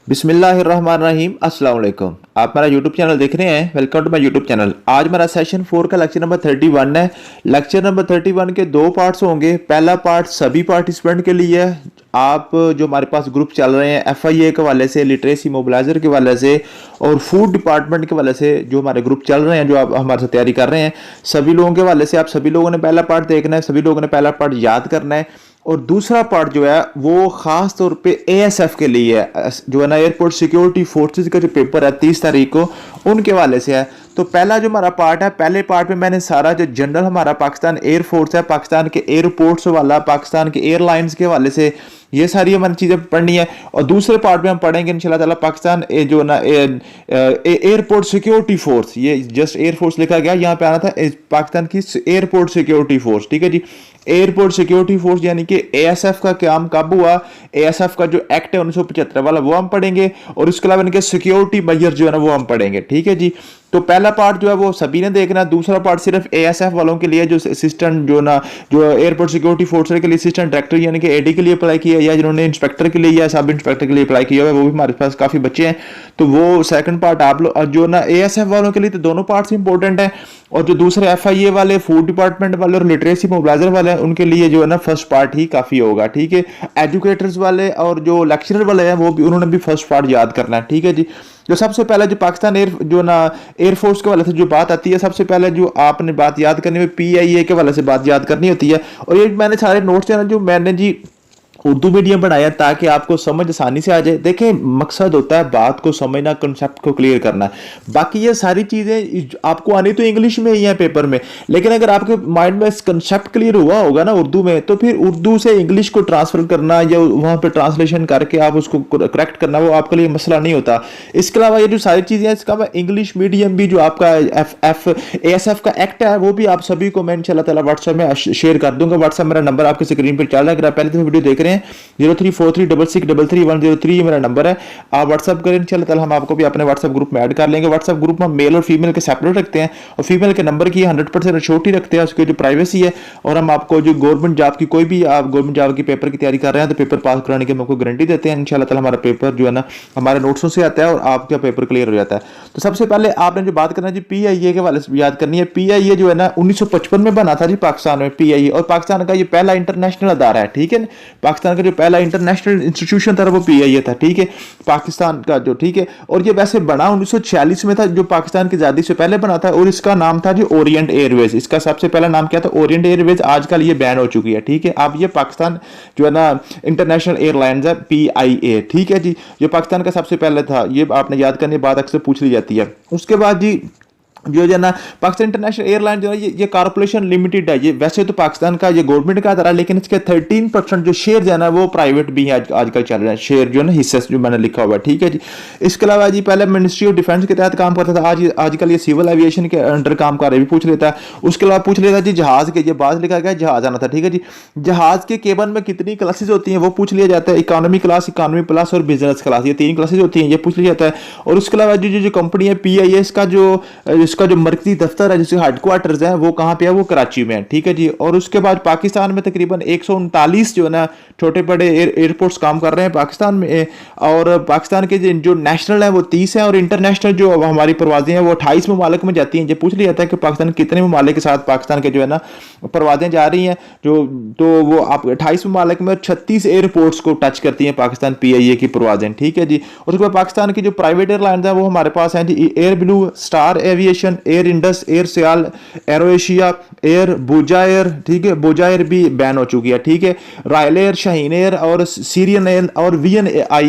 बिस्मिल्लाहिर्रहमानिर्रहीम अस्सलाम वालेकुम। आप मेरा यूट्यूब चैनल देख रहे हैं। Welcome to my YouTube channel. आज मेरा सेशन 4 का लेक्चर नंबर 31 है। लेक्चर नंबर 31 के दो पार्ट्स होंगे। पहला पार्ट सभी पार्टिसिपेंट के लिए है। आप जो हमारे पास ग्रुप चल रहे हैं FIA के वाले से, लिटरेसी मोबिलाइजर के वाले से और फूड डिपार्टमेंट के वाले से, जो हमारे ग्रुप चल रहे हैं, जो आप हमारे साथ तैयारी कर रहे हैं, सभी लोगों के वाले से आप सभी लोगों ने पहला पार्ट देखना है, सभी लोगों ने पहला पार्ट याद करना है। और दूसरा पार्ट जो है वो खास तौर पे ASF के लिए है, जो है ना एयरपोर्ट सिक्योरिटी फोर्सेस का जो पेपर है 30 तारीख को, उनके वाले से है। तो पहला जो हमारा पार्ट है, पहले पार्ट में मैंने सारा जो जनरल हमारा पाकिस्तान एयरफोर्स है, पाकिस्तान के एयरपोर्ट्स वाला, पाकिस्तान के एयरलाइंस के वाले से ये सारी हमारी चीज़ें पढ़नी है। और दूसरे पार्ट में हम पढ़ेंगे इंशाल्लाह ताला पाकिस्तान जो ना एयरपोर्ट सिक्योरिटी फोर्स, ये जस्ट एयरफोर्स लिखा गया, यहाँ पे आना था पाकिस्तान की एयरपोर्ट सिक्योरिटी फोर्स। ठीक है जी, एयरपोर्ट सिक्योरिटी फोर्स यानी कि ASF का काम कब हुआ, ASF का जो एक्ट है 1975 वाला वो हम पढ़ेंगे, और उसके अलावा इनके सिक्योरिटी मेजर जो है ना वो हम पढ़ेंगे। ठीक है जी, तो पहला पार्ट जो है वो सभी ने देखना, दूसरा पार्ट सिर्फ ASF वालों के लिए, जो असिस्टेंट जो एयरपोर्ट सिक्योरिटी फोर्स के लिए असिस्टेंट डायरेक्टर यानी कि AD के लिए अप्लाई किया, या जिन्होंने इंस्पेक्टर के लिए या सब इंस्पेक्टर के लिए अप्लाई किया है, वो भी हमारे पास काफी बच्चे हैं। तो वो सेकंड पार्ट आप लोग जो ना ASF वालों के लिए तो दोनों पार्ट्स इंपॉर्टेंट है, और जो दूसरे FIA वाले, फूड डिपार्टमेंट वाले और लिटरेसी मोबिलाइजर वाले, उनके लिए जो है ना फर्स्ट पार्ट ही काफी होगा। ठीक है, एजुकेटर्स वाले और जो लेक्चरर वाले हैं वो भी, उन्होंने भी फर्स्ट पार्ट याद करना है। ठीक है जी, जो सबसे पहले जो पाकिस्तान एयरफोर्स के वाले से जो बात आती है, सबसे पहले जो आपने बात याद करनी है PIA के वाले से बात याद करनी होती है। और ये मैंने सारे नोट्स जो मैंने जी उर्दू मीडियम बनाया ताकि आपको समझ आसानी से आ जाए। देखें, मकसद होता है बात को समझना, कंसेप्ट को क्लियर करना। बाकी ये सारी चीज़ें आपको आनी तो इंग्लिश में ही है पेपर में, लेकिन अगर आपके माइंड में कंसेप्ट क्लियर हुआ होगा ना उर्दू में, तो फिर उर्दू से इंग्लिश को ट्रांसफर करना या वहाँ पर ट्रांसलेशन करके आप उसको करेक्ट करना, वो आपके लिए मसला नहीं होता। इसके अलावा ये जो सारी चीज़ें हैं, इसका इंग्लिश मीडियम भी जो आपका ASF का एक्ट है, वो भी आप सभी को मैं इंशाल्लाह ताला व्हाट्सएप में शेयर कर दूंगा। व्हाट्सएप मेरा नंबर आपके स्क्रीन पर चल रहा है, अगर आप पहले तो वीडियो देख रहे हैं 0343663103 मेरा नंबर है। आप व्हाट्सअप करें इंशाल्लाह ताला, हम आपको भी अपने व्हाट्सएप ग्रुप में ऐड कर लेंगे। व्हाट्सएप ग्रुप में मेल और फीमेल के सेपरेट रखते हैं, और फीमेल के नंबर की 100% छोटी रखते हैं, उसकी जो प्राइवेसी है। और हम आपको जो गवर्नमेंट जॉब की, कोई भी आप गवर्नमेंट जॉब की पेपर की तैयारी कर रहे हैं तो पेपर पास कराने की हम आपको गारंटी देते हैं इंशाल्लाह ताला। हमारा पेपर जो है ना हमारे नोट्सों से आता है और आपका पेपर क्लियर हो जाता है। तो सबसे पहले आपने जो बात करना है जी PIA के वाले से याद करनी है। PIA जो है ना 1955 में बना था जी पाकिस्तान में PIA, और पाकिस्तान का ये पहला इंटरनेशनल अदारा है। ठीक है, पाकिस्तान का जो पहला इंटरनेशनल इंस्टीट्यूशन था वो PIA था। ठीक है, पाकिस्तान का जो, ठीक है, और ये वैसे बना 1946 में था, जो पाकिस्तान की आजादी से पहले बना था, और इसका नाम था जी ओरिएंट एयरवेज। इसका सबसे पहला नाम क्या था? Orient Airways. आजकल ये बैन हो चुकी है। ठीक है, अब ये पाकिस्तान जो है ना इंटरनेशनल एयरलाइंस है PIA। ठीक है जी, ये पाकिस्तान का सबसे पहले था, ये आपने याद करने बात अक्सर पूछ ली जाती है। उसके बाद जी जो है ना पाकिस्तान इंटरनेशनल एयरलाइन जो है ये कॉर्पोरेशन लिमिटेड है। ये वैसे तो पाकिस्तान का ये गवर्नमेंट का था, लेकिन इसके 13% जो शेयर है ना वो प्राइवेट भी है आजकल चल रहे हैं, शेयर जो है ना हिस्से जो मैंने लिखा हुआ है। ठीक है जी, इसके अलावा जी पहले मिनिस्ट्री ऑफ डिफेंस के तहत काम करता था, आजकल ये सिविल एविएशन के अंडर काम कर रहे, भी पूछ लेता है। उसके अलावा पूछ लेता जी जहाज के, ये बात लिखा गया जहाज आना था। ठीक है जी, जहाज के केबन में कितनी क्लासेज होती हैं वो पूछ लिया जाता है। इकोनॉमी क्लास, इकोनॉमी प्लस और बिजनेस क्लास, ये 3 क्लासेज होती हैं, ये पूछ लिया जाता है। और उसके अलावा जो कंपनी है PIA, इसका जो मरकजी दफ्तर है, जिसके हेडक्वार्टर्स है, वो कहाँ पे है? वो कराची में है। ठीक है जी, और उसके बाद पाकिस्तान में तकरीबन 139 जो है ना छोटे बड़े एयरपोर्ट्स काम कर रहे हैं पाकिस्तान में। और पाकिस्तान के जो नेशनल है वो 30 है, और इंटरनेशनल जो हमारी परवाजें हैं वो 28 ममालिक में जाती हैं। ये पूछ लिया जाता है कि पाकिस्तान कितने ममालिक के साथ पाकिस्तान के जो है ना परवाजें जा रही हैं, तो वो आप 28 ममालिक में 36 एयरपोर्ट्स को टच करती हैं पाकिस्तान PIA की परवाजें। ठीक है जी, और उसके बाद पाकिस्तान की जो प्राइवेट एयरलाइंस है वो हमारे पास हैं जी, Air Blue, Star Aviation, Air Indus, Air Sial, Aero Asia, Air Bhoja Air. ठीक है, बोजा एयर भी बैन हो चुकी है। ठीक है, रॉयल एयर, शाहीन एयर और सीरियन एयर और VNI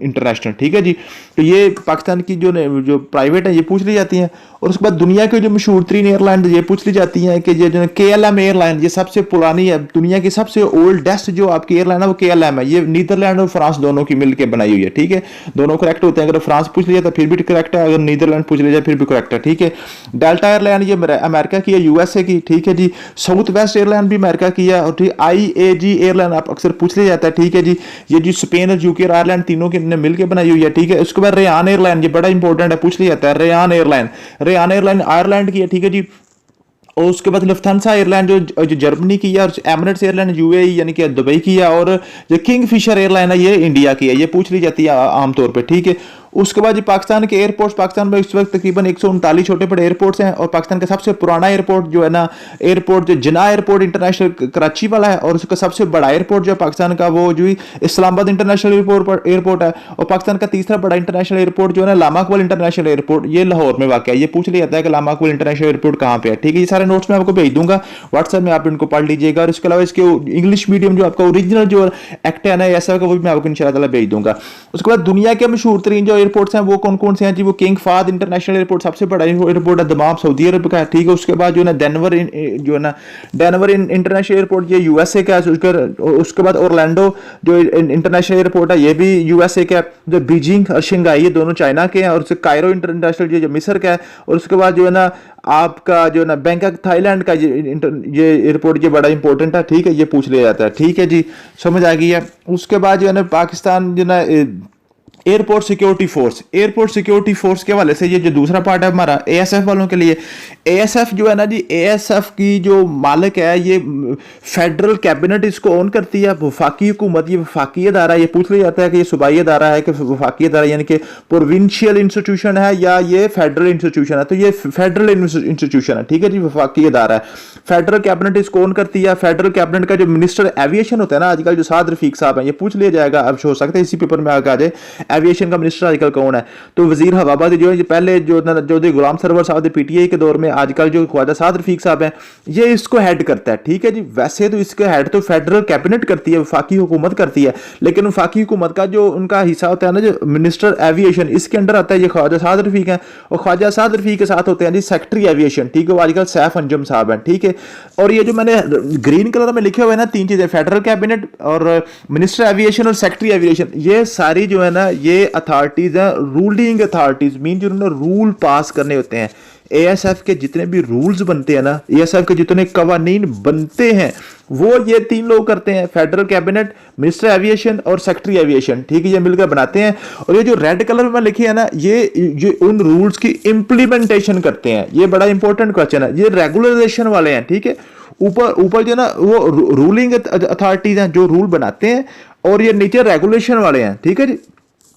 इंटरनेशनल। ठीक है जी, तो ये पाकिस्तान की जो प्राइवेट है ये पूछ ली जाती हैं। और उसके बाद दुनिया के जो मशहूर 3 एयरलाइन ये पूछ ली जाती हैं कि ये जो KLM एयरलाइन, ये सबसे पुरानी है, दुनिया की सबसे ओल्डेस्ट जो आपकी एयरलाइन है वो KLM है। ये नीदरलैंड और फ्रांस दोनों की मिलकर बनाई हुई है। ठीक है, दोनों करेक्ट होते हैं, अगर फ्रांस पूछ लिया तो फिर भी करेक्ट है, अगर नीदरलैंड पूछ लिया जाए फिर भी करेक्ट है। ठीक है, डेल्टा एयरलाइन ये अमेरिका की है, USA की। ठीक है जी, साउथ वेस्ट एयरलाइन भी अमेरिका की है। और ठीक, IAG एयरलाइन आप अक्सर पूछ लिया जाता है। ठीक है जी, ये जो स्पेन और UK और आयरलैंड तीनों की मिलकर बनाई हुई है। ठीक है, उसके बाद रेयान एयरलाइन, ये बड़ा इंपॉर्टेंट है, पूछ लिया जाता है। रेयान एयरलाइन आयरलैंड की है। ठीक है जी, और उसके बाद लुफ्थांसा एयरलाइन जो जर्मनी की है, और एमिरेट्स एयरलाइन यूएई यानी कि दुबई की है, और जो किंग फिशर एयरलाइन है ये इंडिया की है। ये पूछ ली जाती है आमतौर पे, ठीक है। उसके बाद पाकिस्तान के एयरपोर्ट्स, पाकिस्तान में इस वक्त तकरीबन 139 छोटे बड़े एयरपोर्ट्स हैं, और पाकिस्तान का सबसे पुराना एयरपोर्ट जो है ना, एयरपोर्ट जो जिन्ना एयरपोर्ट इंटरनेशनल कराची वाला है, और उसका सबसे बड़ा एयरपोर्ट जो है पाकिस्तान का वो जो इस्लामाबाद इंटरनेशनल एयरपोर्ट है। और पाकिस्तान का तीसरा बड़ा इंटरनेशनल एयरपोर्ट जो है ना, लामा इकबाल इंटरनेशनल एयरपोर्ट, ये लाहौर में वाक़ है। ये पूछ लिया जाता है कि लामा इकबाल इंटरनेशनल एयरपोर्ट कहाँ पे है, ठीक है। ये सारे नोट्स मैं आपको भेज दूंगा व्हाट्सएप में, आप इनको पढ़ लीजिएगा। और इसके अलावा इसके इंग्लिश मीडियम जो आपका ओरिजिनल जो एक्ट है ना ऐसा का, वो भी मैं आपको इंशाल्लाह भेज दूंगा। उसके बाद दुनिया के मशहूर तरीन जो एयरपोर्ट्स हैं वो कौन कौन से हैं जी? वो किंग फाहद इंटरनेशनल एयरपोर्ट सबसे बड़ा एयरपोर्ट है, दमाम सऊदी अरब का है, ठीक है। उसके बाद जो है ना डेनवर इंटरनेशनल एयरपोर्ट ये यूएसए का है। उसके बाद ओरलैंडो जो इंटरनेशनल एयरपोर्ट है ये भी यूएसए का है। जो बीजिंग और शंघाई ये दोनों चाइना के हैं। और उसके कायरो इंटरनेशनल जो मिस्र का है। और उसके बाद जो है ना आपका जो ना बैंकॉक थाईलैंड का ये एयरपोर्ट ये बड़ा इंपॉर्टेंट है, ठीक है। ये पूछ लिया जाता है, ठीक है जी, समझ आ गई है। उसके बाद जो है ना पाकिस्तान जो ना एयरपोर्ट सिक्योरिटी फोर्स के हवाले से ये जो दूसरा पार्ट है हमारा एएसएफ वालों के लिए। एएसएफ जो है ना जी, एएसएफ की जो मालिक है ये फेडरल कैबिनेट इसको ओन करती है। वफाकी हुकूमत, ये वफाकी अदारा, ये पूछ लिया जाता है कि ये सूबाई अदारा है कि वफाकी अदारा, यानी कि प्रोविंशियल इंस्टीट्यूशन है या ये फेडरल इंस्टीट्यूशन है। तो ये फेडरल इंस्टीट्यूशन है, ठीक है जी, वफाकी अदारा है। फेडरल कैबिनेट इसको ओन करती है। फेडरल कैबिनेट का जो मिनिस्टर एविएशन होता है ना आजकल, जो साद रफीक साहब हैं, ये पूछ लिया जाएगा, अब हो सकता है इसी पेपर में आगे आ जाए एविएशन का मिनिस्टर आजकल कौन है। तो वजीर हवाबाजी जो है पहले जो गुलाम सरवर साहब पीटीआई के दौर में, आजकल जो ख्वाजा साद रफीक साहब हैं ये इसको हेड करता है, ठीक है जी। वैसे तो इसके हेड तो फेडरल कैबिनेट करती है, वफाकी हुकूमत करती है, लेकिन वफाकी हुकूमत का जो उनका हिस्सा होता है ना जो मिनिस्टर एविएशन, इसके अंडर आता है ये ख्वाजा साद रफीक है। और ख्वाजा साद रफीक के साथ होते हैं जी सेक्रेटरी एविएशन, ठीक है, वो आजकल सैफ अंजुम साहब हैं, ठीक है। और ये जो मैंने ग्रीन कलर में लिखे हुए हैं ना तीन चीजें, फेडरल कैबिनेट और मिनिस्टर एविएशन और सेक्रेटरी एविएशन, ये सारी जो है ना ये अथॉरिटीज हैं, रूलिंग अथॉरिटीज, मीन जिन्होंने रूल पास करने होते हैं। एएसएफ के जितने भी रूल्स बनते हैं ना, एएसएफ के जितने कवानीन बनते हैं वो ये तीन लोग करते हैं, फेडरल कैबिनेट, मिनिस्टर एविएशन और सेक्रेटरी एविएशन, ठीक है, ये मिलकर बनाते हैं। और ये जो रेड कलर में लिखे है ना ये उन रूल्स की इंप्लीमेंटेशन करते हैं। ये बड़ा इंपॉर्टेंट क्वेश्चन है, ये रेगुलराइजेशन वाले हैं, ठीक है। ऊपर जो ना वो रूलिंग अथॉरिटीज हैं जो रूल बनाते हैं, और ये नीचे रेगुलेशन वाले हैं, ठीक है जी,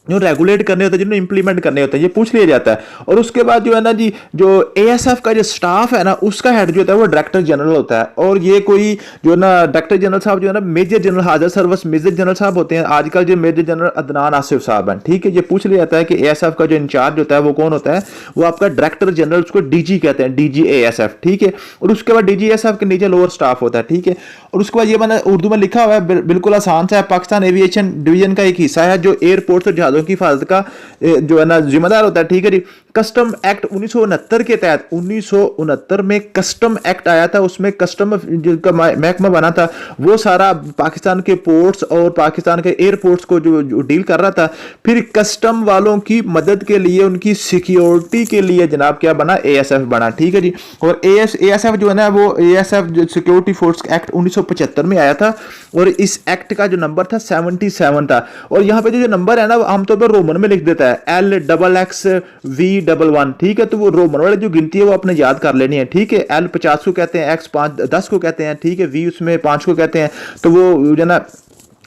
जो रेगुलेट करने होते हैं, जिन्हें इंप्लीमेंट करने होते हैं, ये पूछ लिया जाता है। और उसके बाद जो है ना जी, जो एएसएफ का जो स्टाफ है ना उसका हेड जो होता है वो डायरेक्टर जनरल होता है। और ये कोई जो ना डायरेक्टर जनरल साहब जो है ना मेजर जनरल हाजिर सर्विस मेजर जनरल साहब होते हैं, आजकल जो मेजर जनरल अदनान आसिफ साहब हैं, ठीक है। ये पूछ लिया जाता है कि एएसएफ का जो इंचार्ज होता है वो कौन होता है, वो आपका डायरेक्टर जनरल, उसको डीजी कहते हैं, डीजी एएसएफ, ठीक है। और उसके बाद डीजी एएसएफ के नीचे लोअर स्टाफ होता है, ठीक है। और उसके बाद ये मैंने उर्दू में लिखा हुआ है, बिल्कुल आसान सा है। पाकिस्तान एविएशन डिवीजन का एक हिस्सा है जो एयरपोर्ट और जहाजों की हिफाजत का जो है ना जिम्मेदार होता है, ठीक है जी। कस्टम एक्ट 1969 के तहत 1969 में कस्टम एक्ट आया था, उसमें कस्टम का महकमा बना था, वो सारा पाकिस्तान के पोर्ट्स और पाकिस्तान के एयरपोर्ट्स को जो डील कर रहा था। फिर कस्टम वालों की मदद के लिए, उनकी सिक्योरिटी के लिए जनाब क्या बना, एएसएफ बना, ठीक है जी। और एएसएफ जो है ना वो एएसएफ जो सिक्योरिटी फोर्स एक्ट 1975 में आया था, और इस एक्ट का जो नंबर था 77 था। और यहाँ पे जो नंबर है ना आमतौर पर रोमन में लिख देता है LXXV11, ठीक है। तो वो रोमन वाले जो गिनती है वो आपने याद कर लेनी है, ठीक है। L 50 को कहते हैं, X 10 को कहते हैं, ठीक है, V उसमें 5 को कहते हैं। तो वो जो ना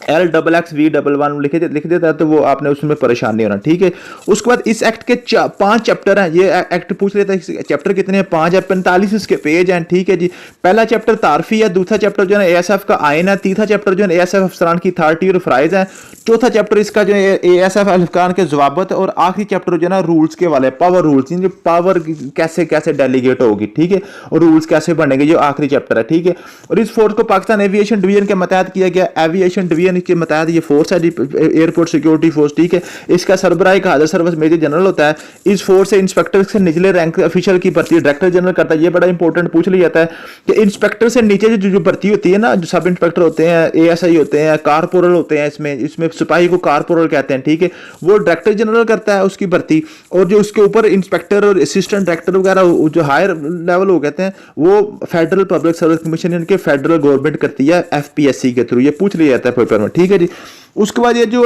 LXXV11 लिख देता है, तो वो आपने उसमें परेशान नहीं होना, ठीक है। उसके बाद इस एक्ट के 5 चैप्टर हैं। ये एक्ट पूछ लेता है चैप्टर कितने हैं, 5 है, 45 इसके पेज हैं, ठीक है जी। पहला चैप्टर तारफी है, दूसरा चैप्टर जो है एएसएफ का आइन है, तीसरा चैप्टर जो है एएसएफ अफसरान की अथॉरिटी और फ्राइज है, चौथा चैप्टर इसका जो है एएसएफ अफसरान के जवाबत, और आखिरी चैप्टर जो है ना रूल्स के वाले, पावर रूल्स, पावर कैसे कैसे डेलीगेट होगी, ठीक है, और रूल्स कैसे बनेंगे, जो आखिरी चैप्टर है, ठीक है। और इस फोर्स को पाकिस्तान एविएशन डिवीजन के मतहत किया गया। एविएशन डिवीजन के मतहत ये फोर्स है, एयरपोर्ट सिक्योरिटी फोर्स, ठीक है। इसका सरबराह एक हाजिर सर्विस मेजर जनरल होता है। इस फोर्स से इंस्पेक्टर से निचले रैंक ऑफिशियल की भर्ती डायरेक्टर जनरल करता है। ये बड़ा इंपॉर्टेंट पूछ लिया जाता है कि इंस्पेक्टर से नीचे जो भर्ती होती है ना, जो सब इंस्पेक्टर होते हैं, एएसआई होते हैं, कारपोरल होते हैं, इसमें सिपाही को कारपोरल कहते हैं, ठीक है, वो डायरेक्टर जनरल करता है उसकी भर्ती। और जो उसके ऊपर इंस्पेक्टर और असिस्टेंट डायरेक्टर वगैरह जो हायर लेवल हो कहते हैं, वो फेडरल पब्लिक सर्विस कमीशन यानी कि फेडरल गवर्नमेंट करती है एफपीएससी के थ्रू। ये पूछ लिया जाता है पेपर में, ठीक है जी। उसके बाद ये जो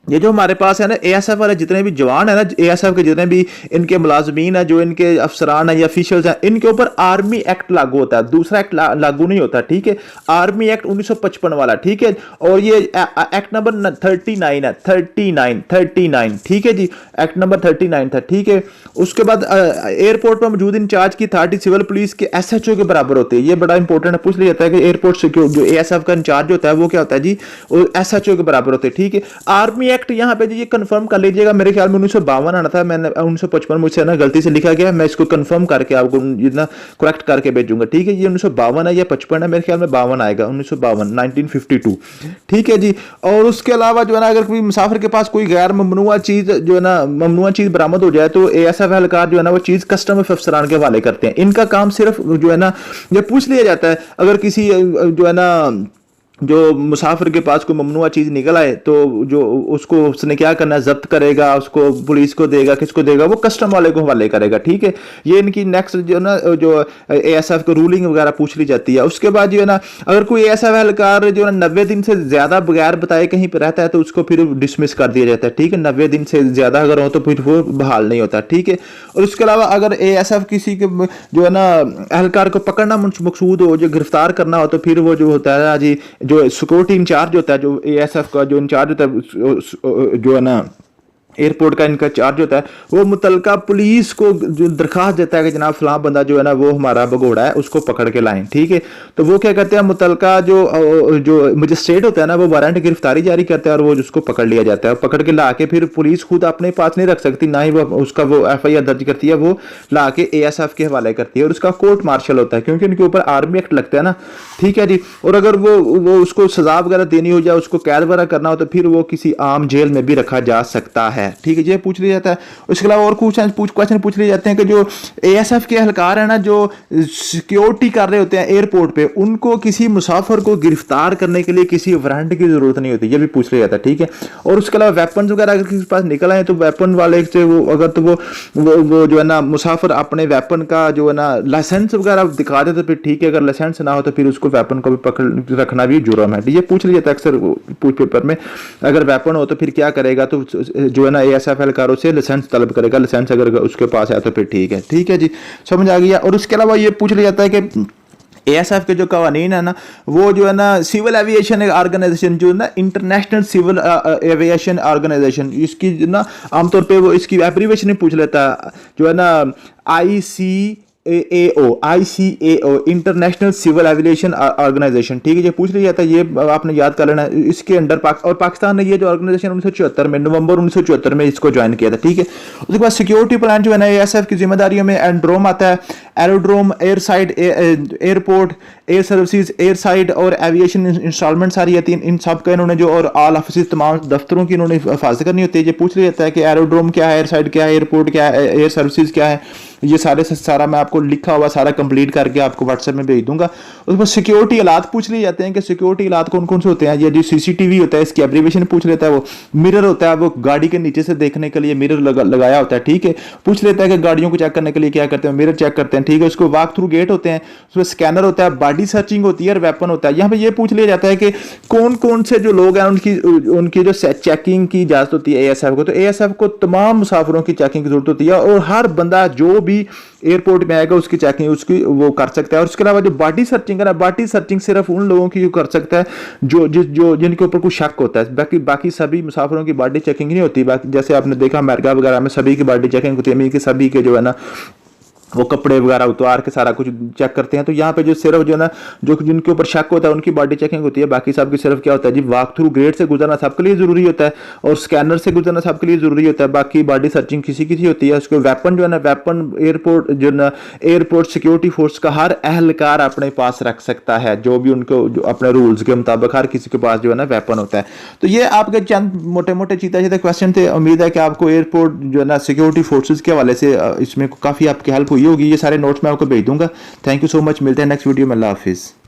ये जो हमारे पास है ना एएसएफ वाले जितने भी जवान है ना, एएसएफ के जितने भी इनके मुलाजमीन है, जो इनके अफसरान है या ऑफिशियल्स हैं, इनके ऊपर आर्मी एक्ट लागू होता है, दूसरा एक्ट लागू नहीं होता, ठीक है। आर्मी एक्ट 1955 वाला, ठीक है। और ये एक्ट नंबर 39 है, 39, ठीक है जी, एक्ट नंबर 39 था, ठीक है। उसके बाद एयरपोर्ट पर मौजूद इंचार्ज की अथॉरिटी सिविल पुलिस के एसएचओ के बराबर होती है। ये बड़ा इंपॉर्टेंट है, पूछ लिया जाता है कि एयरपोर्ट सिक्योर जो एएसएफ का इंचार्ज होता है वो क्या होता है जी, वो एसएचओ के बराबर होते हैं, ठीक है। आर्मी एक्ट यहाँ पे जी ये कंफर्म कर लीजिएगा, मेरे ख्याल में 1952 आना था, मैंने 1955 मुझसे ना गलती से लिखा गया, मैं इसको कंफर्म करके आपको जितना करेक्ट करके भेजूंगा, ठीक है। ये 1952 है या 55 है, मेरे ख्याल में 52 आएगा, 1952 ठीक है जी। और उसके अलावा जो है ना, अगर कोई मुसाफिर के पास कोई गैर ममनुआ चीज जो है ना, ममनुआ चीज बरामद हो जाए तो एएसएफ एहलकार जो है ना वो चीज कस्टम अफसरान के हवाले करते हैं। इनका काम सिर्फ जो है ना, ये पूछ लिया जाता है अगर किसी जो है ना, जो मुसाफिर के पास कोई ममनुआ चीज़ निकल आए तो जो उसको उसने क्या करना है, जब्त करेगा, उसको पुलिस को देगा, किसको देगा, वो कस्टम वाले को हवाले करेगा, ठीक है। ये इनकी नेक्स्ट जो ना, जो एएसएफ को रूलिंग वगैरह पूछ ली जाती है। उसके बाद जो है ना, अगर कोई एएसएफ एहलकार जो है 90 दिन से ज़्यादा बगैर बताए कहीं पर रहता है तो उसको फिर डिसमिस कर दिया जाता है, ठीक है। 90 दिन से ज़्यादा अगर हो तो फिर वो बहाल नहीं होता, ठीक है। और उसके अलावा अगर एएसएफ किसी के जो है ना एहलकार को पकड़ना मकसूद हो, जो गिरफ्तार करना हो, तो फिर वो जो होता है जी, जो सिक्योरिटी इंचार्ज होता है, जो एएसएफ का जो इंचार्ज होता है, जो है ना एयरपोर्ट का इनका चार्ज होता है, वो मुतलका पुलिस को जो दरखास्त देता है कि जनाब फलां बंदा जो है ना वो हमारा भगोड़ा है, उसको पकड़ के लाएं, ठीक है। तो वो क्या करते हैं, मुतलका जो मजिस्ट्रेट होता है ना, वो वारंट गिरफ्तारी जारी करता है और वो उसको पकड़ लिया जाता है। पकड़ के ला के फिर पुलिस खुद अपने पास नहीं रख सकती, ना ही वो उसका वो एफआईआर दर्ज करती है, वो ला के एएसएफ के हवाले करती है और उसका कोर्ट मार्शल होता है, क्योंकि इनके ऊपर आर्मी एक्ट लगता है ना, ठीक है जी। और अगर वो उसको सजा वगैरह देनी हो या उसको कैद वगैरह करना हो तो फिर वो किसी आम जेल में भी रखा जा सकता है, ठीक है। ये पूछ लिया जाता है। उसके अलावा और क्वेश्चन पूछ लिए जाते हैं कि जो एएसएफ के एहलकार है ना, जो सिक्योरिटी कर रहे होते हैं एयरपोर्ट पे, उनको किसी मुसाफिर को गिरफ्तार करने के लिए किसी वारंट की जरूरत नहीं होती, ये भी पूछ लिया जाता है, ठीक है। और उसके अलावा वेपन वगैरह अगर किसी के पास निकल आए तो वेपन वाले से वो अगर तो वो जो है ना मुसाफिर अपने वेपन का जो है ना लाइसेंस वगैरह दिखा दे तो फिर ठीक है, अगर लाइसेंस ना हो तो फिर उसको वेपन को भी पकड़ रखना भी जुर्म है। ये पूछ लिया जाता है अक्सर पूछ पेपर में, अगर वेपन हो तो फिर क्या करेगा, तो जो है ना एएसएफ एहलकारों से लाइसेंस तलब करेगा, लाइसेंस अगर उसके पास है तो फिर ठीक है, ठीक है जी, समझ आ गया। और उसके अलावा ये पूछ लिया जाता है कि एएसएफ के जो कवानीन है ना, वो जो है ना सिविल एविएशन ऑर्गेनाइजेशन जो है ना, इंटरनेशनल सिविल एविएशन ऑर्गेनाइजेशन, इसकी ना आमतौर पे वो इसकी एब्रीवेशन पूछ लेता है, जो है ना ICAO international civil aviation organisation, ठीक है। ये पूछ लिया जाता है, ये आपने याद कर लेना। इसके अंडर और पाकिस्तान ने ये जो ऑर्गेनाइजेशन 1974 में नवंबर 1974 में इसको ज्वाइन किया था, ठीक है। उसके बाद सिक्योरिटी प्लान जो है ना एएसएफ की जिम्मेदारियों में एंड्रोम आता है, aerodrome, air side, airport, air services, air side और एविएशन इंस्टॉलमेंट सारी आती हैं। इन सब का इन्होंने जो और ऑल ऑफिस तमाम दफ्तरों की इन्होंने हिफाजत करनी होती है। ये पूछ लिया जाता है कि एरोड्रोम क्या है, एयर साइड क्या है, एयरपोर्ट क्या है, एयर सर्विसेज क्या है। ये सारा मैं आपको लिखा हुआ सारा कंप्लीट करके आपको व्हाट्सएप में भेज दूंगा। उसके बाद सिक्योरिटी हालात पूछ लिए जाते हैं कि सिक्योरिटी हालात कौन कौन से होते हैं। ये जो सीसीटीवी होता है इसकी एब्रीवेशन पूछ लेता है, वो मिरर होता है, वो गाड़ी के नीचे से देखने के लिए मिरर लगाया होता है, ठीक है। पूछ लेता है कि गाड़ियों को चेक करने के लिए क्या करते हैं, मिरर चेक करते हैं, ठीक है। उसको वॉक थ्रू गेट होते हैं, उसमें स्कैनर होता है, बॉडी सर्चिंग होती है और वेपन होता है। यहाँ पे ये पूछ लिया जाता है कि कौन कौन से जो लोग हैं उनकी जो चेकिंग की इजाजत होती है एएसएफ को, तो एएसएफ को तमाम मुसाफिरों की चेकिंग की जरूरत होती है और हर बंदा जो भी एयरपोर्ट में आएगा उसकी चेकिंग उसकी वो कर सकता है। और उसके अलावा जो बॉडी सर्चिंग है ना, बॉडी सर्चिंग सिर्फ उन लोगों की कर सकता है जो जिनके ऊपर कुछ शक होता है। बाकी सभी मुसाफिरों की बॉडी चेकिंग नहीं होती। बाकी जैसे आपने देखा अमेरिका वगैरह में सभी की बॉडी चेकिंग होती है, अमेरिका सभी के जो है ना वो कपड़े वगैरह उतार के सारा कुछ चेक करते हैं। तो यहाँ पे जो सिर्फ जो है ना जो जिनके ऊपर शक होता है उनकी बॉडी चेकिंग होती है। बाकी सब की सिर्फ क्या होता है जी, वॉक थ्रू गेट से गुजरना सबके लिए जरूरी होता है और स्कैनर से गुजरना सबके लिए जरूरी होता है। बाकी बॉडी सर्चिंग किसी किसी होती है। उसको वेपन जो है ना, वेपन एयरपोर्ट जो ना एयरपोर्ट सिक्योरिटी फोर्स का हर एहलकार अपने पास रख सकता है, जो भी उनको जो अपने रूल्स के मुताबिक हर किसी के पास जो है ना वेपन होता है। तो ये आपके चंद मोटे मोटे सीधे क्वेश्चन थे। उम्मीद है कि आपको एयरपोर्ट जो है ना सिक्योरिटी फोर्सेज के हवाले से इसमें काफी आपकी हेल्प हुई होगी। ये सारे नोट्स मैं आपको भेज दूंगा। थैंक यू सो मच, मिलते हैं नेक्स्ट वीडियो में। अल्लाह हाफिज़।